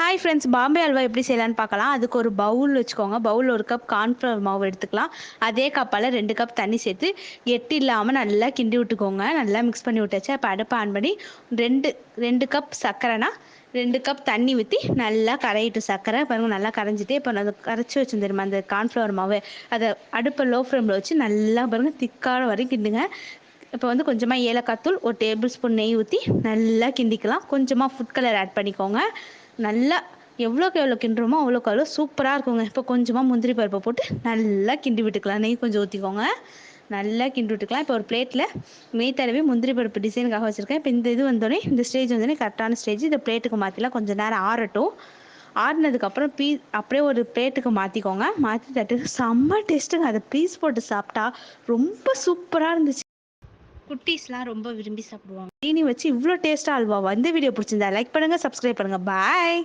Hi friends, Bombay halwa எப்படி செய்யலான்னு பார்க்கலாம். அதுக்கு ஒரு பவுல் வச்சுக்கோங்க. பவுலில் 1 கப் கார்ன்ஃப்ளவர் மாவு எடுத்துக்கலாம். அதே கப்பால் 2 கப் தண்ணி சேர்த்து கெட்டி இல்லாமல் நல்லா கிண்டி விட்டுக்கோங்க. நல்லா மிக்ஸ் பண்ணி விட்டாச்சு. அப்போ அடுப்பை ஆன் பண்ணி 2 கப் சர்க்கரைனா 2 கப் தண்ணி ஊற்றி நல்லா கரையிட்டு சர்க்கரை பாருங்கள் நல்லா கரைஞ்சிட்டு இப்போ நான் அதை கரைச்சி வச்சு தெரியுமா அந்த கார்ன்ஃப்ளவர் மாவு அதை அடுப்பை லோ ஃப்ளேமில் வச்சு நல்லா பாருங்கள் திக்கான வரைக்கும் கிண்டுங்க. இப்போ வந்து கொஞ்சமாக ஏலக்காய் தூள் 1 டேபிள் ஸ்பூன் நெய் ஊற்றி நல்லா கிண்டிக்கலாம். கொஞ்சமாக ஃபுட் கலர் ஆட் பண்ணிக்கோங்க. நல்லா எவ்வளோக்கு எவ்வளோ கிண்டுறோமோ அவ்வளோக்கு அவ்வளோ சூப்பராக இருக்குங்க. இப்போ கொஞ்சமாக முந்திரி பருப்பை போட்டு நல்லா கிண்டி விட்டுக்கலாம். நெய் கொஞ்சம் ஊற்றிக்கோங்க. நல்லா கிண்டி விட்டுக்கலாம். இப்போ ஒரு பிளேட்டில் நெய் தடவி முந்திரி பருப்பு டிசைனுக்காக வச்சுருக்கேன். இப்போ இந்த இது வந்தோடனே இந்த ஸ்டேஜ் வந்தோடனே கரெக்டான ஸ்டேஜ். இந்த பிளேட்டுக்கு மாற்றிலாம் கொஞ்சம் நேரம் ஆறட்டும். ஆறினதுக்கப்புறம் அப்படியே ஒரு பிளேட்டுக்கு மாற்றிக்கோங்க. மாற்றி தட்டு செம்ம டேஸ்ட்டுங்க. அதை பீஸ் போட்டு சாப்பிட்டா ரொம்ப சூப்பராக இருந்துச்சு. குட்டீஸ்லாம் ரொம்ப விரும்பி சாப்பிடுவாங்க. சீனி வச்சு இவ்வளோ டேஸ்ட்டாக அல்வாவா? இந்த வீடியோ பிடிச்சிருந்தா லைக் பண்ணுங்கள், சப்ஸ்கிரைப் பண்ணுங்கள். பாய்.